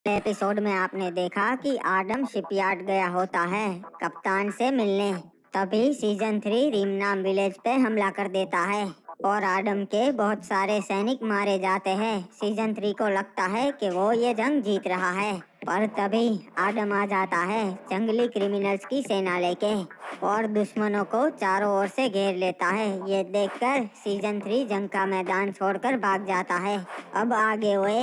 Episode में आपने देखा कि आडम शिपयार्ड गया होता है कप्तान से मिलने। तभी सीजन 3 रीमनाम विलेज पे हमला कर देता है और आडम के बहुत सारे सैनिक मारे जाते हैं। सीजन 3 को लगता है कि वो ये जंग जीत रहा है, पर तभी आडम आ जाता है जंगली क्रिमिनल्स की सेना लेके और दुश्मनों को चारों ओर से घेर लेता है। ये देखकर सीजन 3 जंग का मैदान छोड़कर भाग जाता है। अब आगे हुए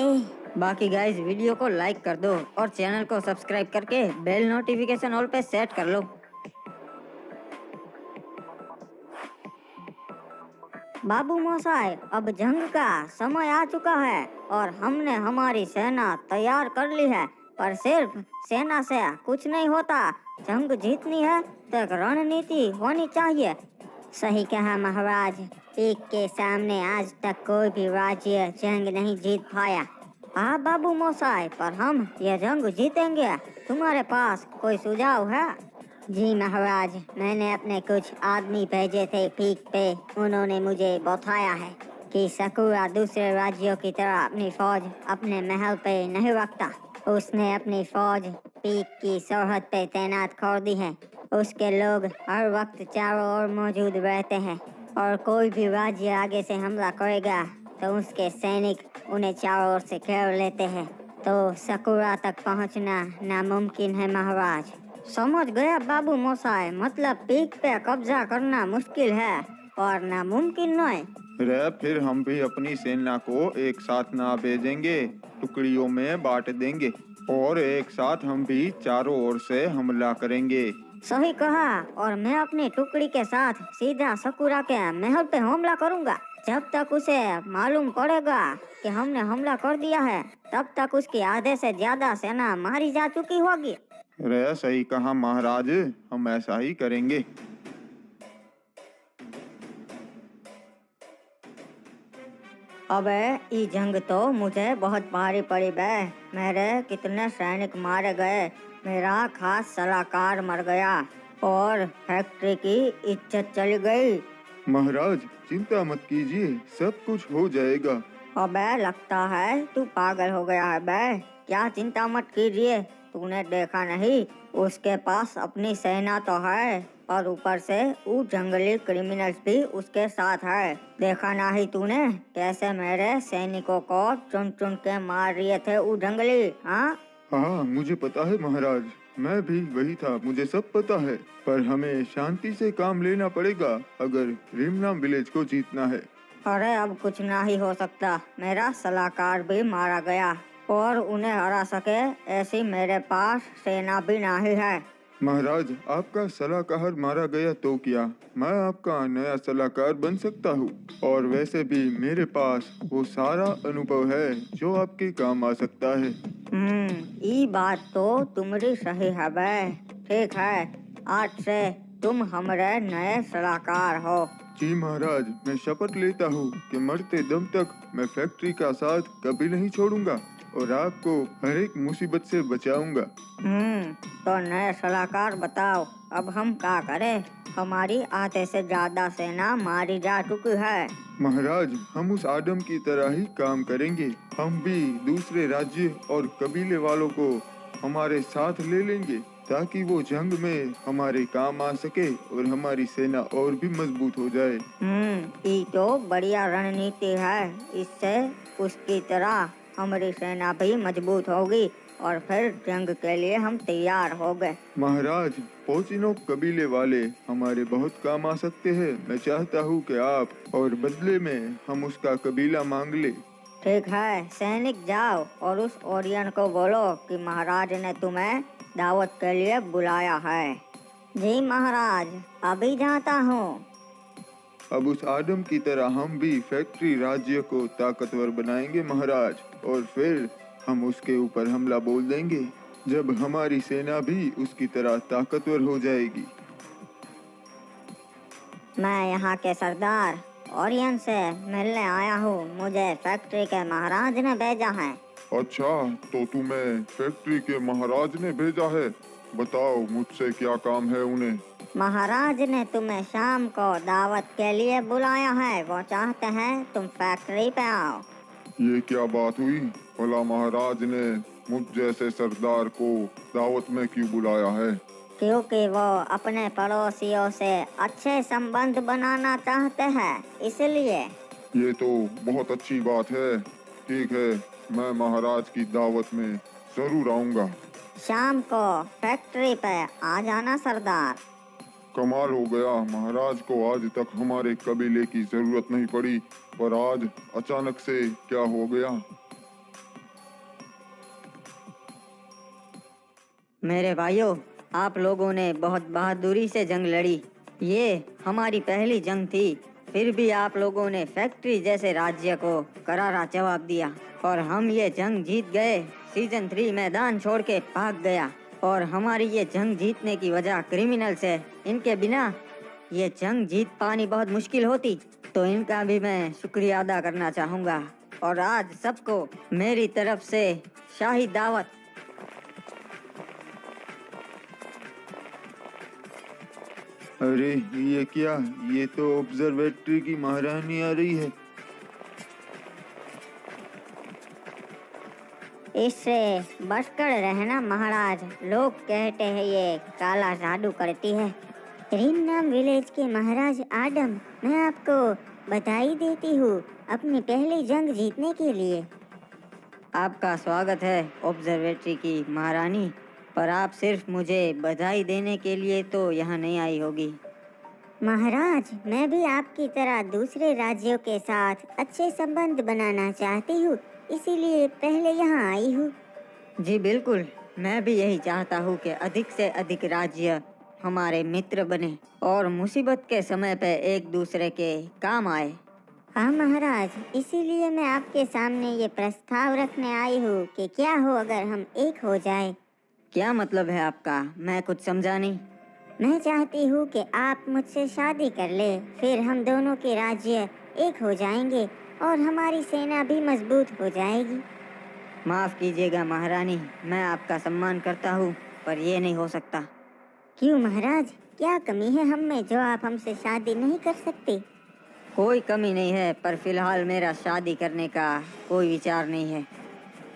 बाकी गाइस वीडियो को लाइक कर दो और चैनल को सब्सक्राइब करके बेल नोटिफिकेशन ऑल पे सेट कर लो। बाबू मोसाई, अब जंग का समय आ चुका है और हमने हमारी सेना तैयार कर ली है, पर सिर्फ सेना से कुछ नहीं होता। जंग जीतनी है तो एक रणनीति होनी चाहिए। सही कहा महाराज, पीक के सामने आज तक कोई भी राज्य जंग नहीं जीत पाया। हाँ बाबू मोसाई, पर हम ये जंग जीतेंगे। तुम्हारे पास कोई सुझाव है? जी महाराज, मैंने अपने कुछ आदमी भेजे थे पीक पे। उन्होंने मुझे बताया है कि सकुरा दूसरे राज्यों की तरह अपनी फौज अपने महल पे नहीं रखता। उसने अपनी फौज पीक की सरहद पे तैनात कर दी है। उसके लोग हर वक्त चारों ओर मौजूद रहते हैं और कोई भी राज्य आगे से हमला करेगा तो उसके सैनिक उन्हें चारों ओर से घेर लेते हैं, तो सकुरा तक पहुंचना नामुमकिन है महाराज। समझ गया बाबू मोसाई, मतलब पीक पे कब्जा करना मुश्किल है और नामुमकिन नहीं। रे फिर हम भी अपनी सेना को एक साथ ना भेजेंगे, टुकड़ियों में बांट देंगे और एक साथ हम भी चारों ओर से हमला करेंगे। सही कहा, और मैं अपनी टुकड़ी के साथ सीधा सकुरा के महल पे हमला करूंगा। जब तक उसे मालूम पड़ेगा कि हमने हमला कर दिया है, तब तक उसकी आधे से ज्यादा सेना मारी जा चुकी होगी। रे सही कहा महाराज, हम ऐसा ही करेंगे। अबे ये जंग तो मुझे बहुत भारी पड़ी बे। मेरे कितने सैनिक मारे गए, मेरा खास सलाहकार मर गया और फैक्ट्री की इज्जत चली गई। महाराज चिंता मत कीजिए, सब कुछ हो जाएगा। अबे लगता है तू पागल हो गया है बे। क्या चिंता मत कीजिए, तूने देखा नहीं, उसके पास अपनी सेना तो है और ऊपर से वो जंगली क्रिमिनल्स भी उसके साथ है। देखा नहीं तूने कैसे मेरे सैनिकों को चुन चुन के मार रहे थे वो जंगली? हाँ हाँ मुझे पता है महाराज, मैं भी वही था, मुझे सब पता है। पर हमें शांति से काम लेना पड़ेगा अगर रीमनाम विलेज को जीतना है। अरे अब कुछ ना ही हो सकता, मेरा सलाहकार भी मारा गया और उन्हें हरा सके ऐसी मेरे पास सेना भी नहीं है। महाराज आपका सलाहकार मारा गया तो क्या, मैं आपका नया सलाहकार बन सकता हूँ। और वैसे भी मेरे पास वो सारा अनुभव है जो आपके काम आ सकता है। ये बात तो तुम्हारी सही है बे। ठीक है, आज से तुम हमारे नए सलाहकार हो। जी महाराज, मैं शपथ लेता हूँ कि मरते दम तक मैं फैक्ट्री का साथ कभी नहीं छोड़ूंगा और आपको हर एक मुसीबत से बचाऊंगा। तो नए सलाहकार बताओ, अब हम क्या करें? हमारी आधे से ज्यादा सेना मारी जा चुकी है। महाराज हम उस आदम की तरह ही काम करेंगे, हम भी दूसरे राज्य और कबीले वालों को हमारे साथ ले लेंगे ताकि वो जंग में हमारे काम आ सके और हमारी सेना और भी मजबूत हो जाए। ये तो बढ़िया रणनीति है, इससे उसकी तरह हमारी सेना भी मजबूत होगी और फिर जंग के लिए हम तैयार हो गए। महाराज पोचिनो कबीले वाले हमारे बहुत काम आ सकते हैं। मैं चाहता हूँ कि आप और बदले में हम उसका कबीला मांग ले। ठीक है, सैनिक जाओ और उस ओरियन को बोलो कि महाराज ने तुम्हें दावत के लिए बुलाया है। जी महाराज, अभी जाता हूँ। अब उस आदम की तरह हम भी फैक्ट्री राज्य को ताकतवर बनाएंगे महाराज, और फिर हम उसके ऊपर हमला बोल देंगे जब हमारी सेना भी उसकी तरह ताकतवर हो जाएगी। मैं यहाँ के सरदार ओरियन से मिलने आया हूँ, मुझे फैक्ट्री के महाराज ने भेजा है। अच्छा, तो तुम्हें फैक्ट्री के महाराज ने भेजा है, बताओ मुझसे क्या काम है उन्हें। महाराज ने तुम्हें शाम को दावत के लिए बुलाया है, वो चाहते हैं तुम फैक्ट्री पे आओ। ये क्या बात हुई? भला महाराज ने मुझ जैसे सरदार को दावत में क्यों बुलाया है? क्योंकि वो अपने पड़ोसियों से अच्छे संबंध बनाना चाहते हैं, इसलिए। ये तो बहुत अच्छी बात है। ठीक है, मैं महाराज की दावत में जरूर आऊंगा। शाम को फैक्ट्री पे आ जाना सरदार। कमाल हो गया, महाराज को आज तक हमारे कबीले की जरूरत नहीं पड़ी, पर आज अचानक से क्या हो गया? मेरे भाइयों, आप लोगों ने बहुत बहादुरी से जंग लड़ी। ये हमारी पहली जंग थी, फिर भी आप लोगों ने फैक्ट्री जैसे राज्य को करारा जवाब दिया और हम ये जंग जीत गए। सीजन 3 मैदान छोड़ के भाग गया और हमारी ये जंग जीतने की वजह क्रिमिनल्स है। इनके बिना ये जंग जीत पानी बहुत मुश्किल होती, तो इनका भी मैं शुक्रिया अदा करना चाहूँगा। और आज सबको मेरी तरफ से शाही दावत। अरे ये क्या, ये तो ऑब्जर्वेटरी की महारानी आ रही है। इससे बचकर रहना महाराज, लोग कहते हैं ये काला जादू करती है। रिमनाम विलेज के महाराज आडम, मैं आपको बधाई देती हूँ अपनी पहली जंग जीतने के लिए। आपका स्वागत है ऑब्जर्वेटरी की महारानी, पर आप सिर्फ मुझे बधाई देने के लिए तो यहाँ नहीं आई होगी। महाराज, मैं भी आपकी तरह दूसरे राज्यों के साथ अच्छे संबंध बनाना चाहती हूँ, इसीलिए पहले यहाँ आई हूँ। जी बिल्कुल, मैं भी यही चाहता हूँ कि अधिक से अधिक राज्य हमारे मित्र बने और मुसीबत के समय पे एक दूसरे के काम आए। हाँ महाराज, इसीलिए मैं आपके सामने ये प्रस्ताव रखने आई हूँ कि क्या हो अगर हम एक हो जाए। क्या मतलब है आपका? मैं कुछ समझा नहीं। मैं चाहती हूँ कि आप मुझसे शादी कर ले, फिर हम दोनों के राज्य एक हो जाएंगे और हमारी सेना भी मजबूत हो जाएगी। माफ़ कीजिएगा महारानी, मैं आपका सम्मान करता हूँ, पर ये नहीं हो सकता। क्यों महाराज, क्या कमी है हम में जो आप हमसे शादी नहीं कर सकते? कोई कमी नहीं है, पर फिलहाल मेरा शादी करने का कोई विचार नहीं है।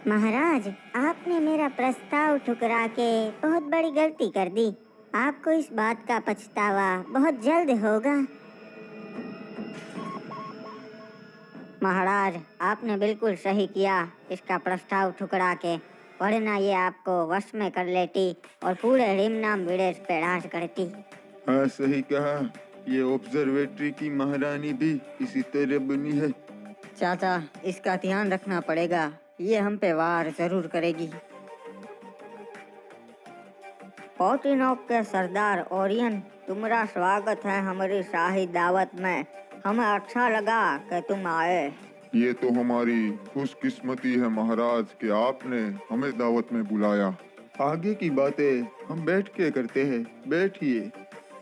महाराज, आपने मेरा प्रस्ताव ठुकरा के बहुत बड़ी गलती कर दी। आपको इस बात का पछतावा बहुत जल्द होगा। महाराज, आपने बिल्कुल सही किया इसका प्रस्ताव ठुकरा के, वरना ये आपको वश में कर लेती और पूरे रिमनाम विलेज पे राज करती। हाँ सही कहा, ये ऑब्जर्वेटरी की महारानी भी इसी तरह बनी है। चाचा, इसका ध्यान रखना पड़ेगा, ये हम पे वार जरूर करेगी। पोर्टिनोक के सरदार ओरियन, तुम्हारा स्वागत है हमारी शाही दावत में। हमें अच्छा लगा कि तुम आए। ये तो हमारी खुशकिस्मती है महाराज कि आपने हमें दावत में बुलाया। आगे की बातें हम बैठ के करते हैं, बैठिए।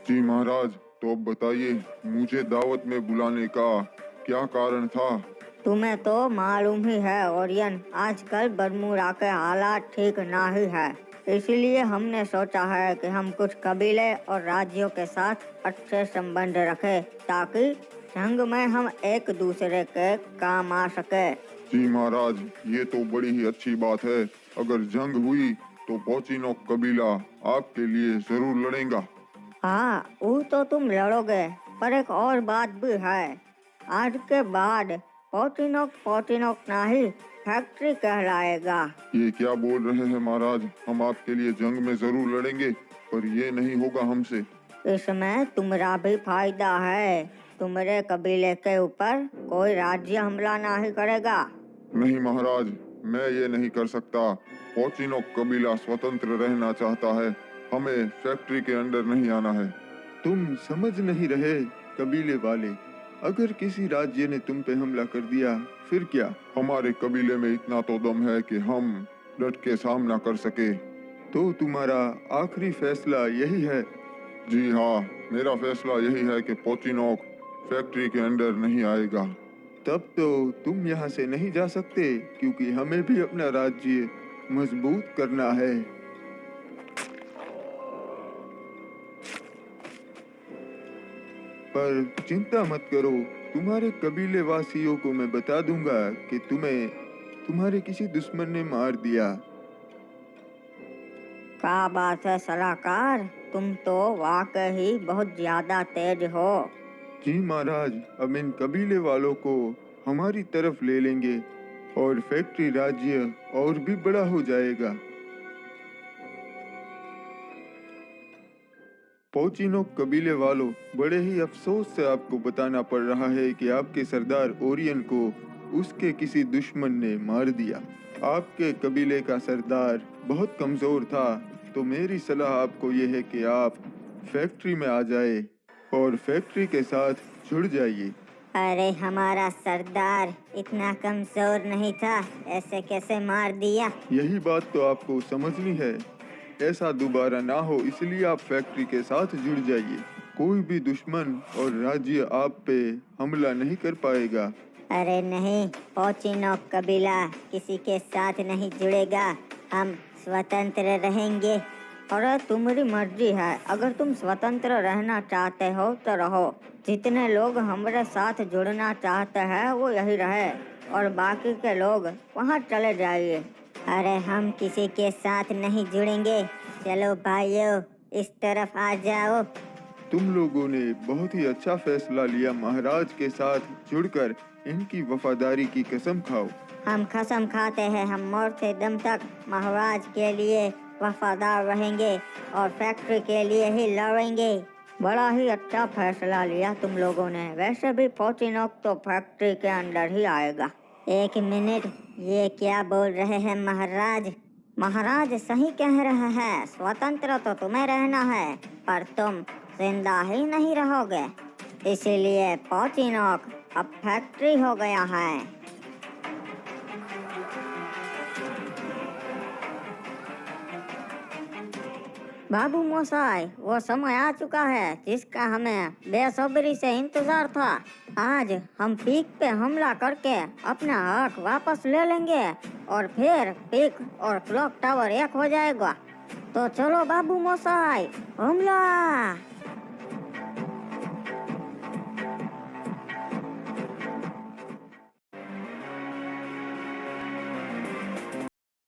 जी महाराज, तो अब बताइए मुझे दावत में बुलाने का क्या कारण था? तुम्हें तो मालूम ही है ओरियन, आजकल बरमूडा के हालात ठीक नहीं है, इसलिए हमने सोचा है कि हम कुछ कबीले और राज्यों के साथ अच्छे संबंध रखें ताकि जंग में हम एक दूसरे के काम आ सके। जी महाराज, ये तो बड़ी ही अच्छी बात है। अगर जंग हुई तो पोर्टिनोक कबीला आपके लिए जरूर लड़ेगा। हाँ, वो तो तुम लड़ोगे, पर एक और बात भी है। आज के बाद पोर्टिनोक नहीं, फैक्ट्री कहलाएगा। ये क्या बोल रहे हैं महाराज? हम आपके लिए जंग में जरूर लड़ेंगे, पर ये नहीं होगा हमसे। इसमें तुम्हारा भी फायदा है। तुम्हारे कबीले के ऊपर कोई राज्य हमला नहीं करेगा। नहीं महाराज, मैं ये नहीं कर सकता। पोर्टिनोक कबीला स्वतंत्र रहना चाहता है, हमें फैक्ट्री के अंदर नहीं आना है। तुम समझ नहीं रहे कबीले वाले, अगर किसी राज्य ने तुम पे हमला कर दिया फिर क्या? हमारे कबीले में इतना तो दम है कि हम डट के सामना कर सके। तो तुम्हारा आखिरी फैसला यही है? जी हाँ, मेरा फैसला यही है कि पोर्टिनोक फैक्ट्री के अंदर नहीं आएगा। तब तो तुम यहाँ से नहीं जा सकते, क्योंकि हमें भी अपना राज्य मजबूत करना है। पर चिंता मत करो, तुम्हारे कबीले वासियों को मैं बता दूंगा कि तुम्हें तुम्हारे किसी दुश्मन ने मार दिया। क्या बात है सलाहकार, तुम तो वाकई बहुत ज्यादा तेज हो। जी महाराज, अब इन कबीले वालों को हमारी तरफ ले लेंगे और फैक्ट्री राज्य और भी बड़ा हो जाएगा। पोचिनोक कबीले वालों, बड़े ही अफसोस से आपको बताना पड़ रहा है कि आपके सरदार ओरियन को उसके किसी दुश्मन ने मार दिया। आपके कबीले का सरदार बहुत कमजोर था, तो मेरी सलाह आपको यह है कि आप फैक्ट्री में आ जाए और फैक्ट्री के साथ जुड़ जाइए। अरे हमारा सरदार इतना कमजोर नहीं था, ऐसे कैसे मार दिया? यही बात तो आपको समझनी है। ऐसा दोबारा ना हो, इसलिए आप फैक्ट्री के साथ जुड़ जाइए। कोई भी दुश्मन और राज्य आप पे हमला नहीं कर पाएगा। अरे नहीं, पोचिनोक कबीला किसी के साथ नहीं जुड़ेगा, हम स्वतंत्र रहेंगे। अरे तुम्हारी मर्जी है, अगर तुम स्वतंत्र रहना चाहते हो तो रहो। जितने लोग हमारे साथ जुड़ना चाहते हैं वो यही रहे और बाकी के लोग वहाँ चले जाइए। अरे हम किसी के साथ नहीं जुड़ेंगे। चलो भाइयों, इस तरफ आ जाओ। तुम लोगों ने बहुत ही अच्छा फैसला लिया। महाराज के साथ जुड़कर इनकी वफादारी की कसम खाओ। हम कसम खाते हैं, हम मरते दम तक महाराज के लिए वफादार रहेंगे और फैक्ट्री के लिए ही लड़ेंगे। बड़ा ही अच्छा फैसला लिया तुम लोगों ने। वैसे भी पोचिनोक तो फैक्ट्री के अंदर ही आएगा। एक मिनट, ये क्या बोल रहे हैं महाराज? महाराज सही कह रहे हैं, स्वतंत्र तो तुम्हें रहना है, पर तुम जिंदा ही नहीं रहोगे। इसीलिए पोचिनोक अब फैक्ट्री हो गया है। बाबू मोसाई, वो समय आ चुका है जिसका हमें बेसब्री से इंतजार था। आज हम पीक पे हमला करके अपना हक वापस ले लेंगे और फिर पीक और क्लॉक टावर एक हो जाएगा। तो चलो बाबू मोसाई, हमला!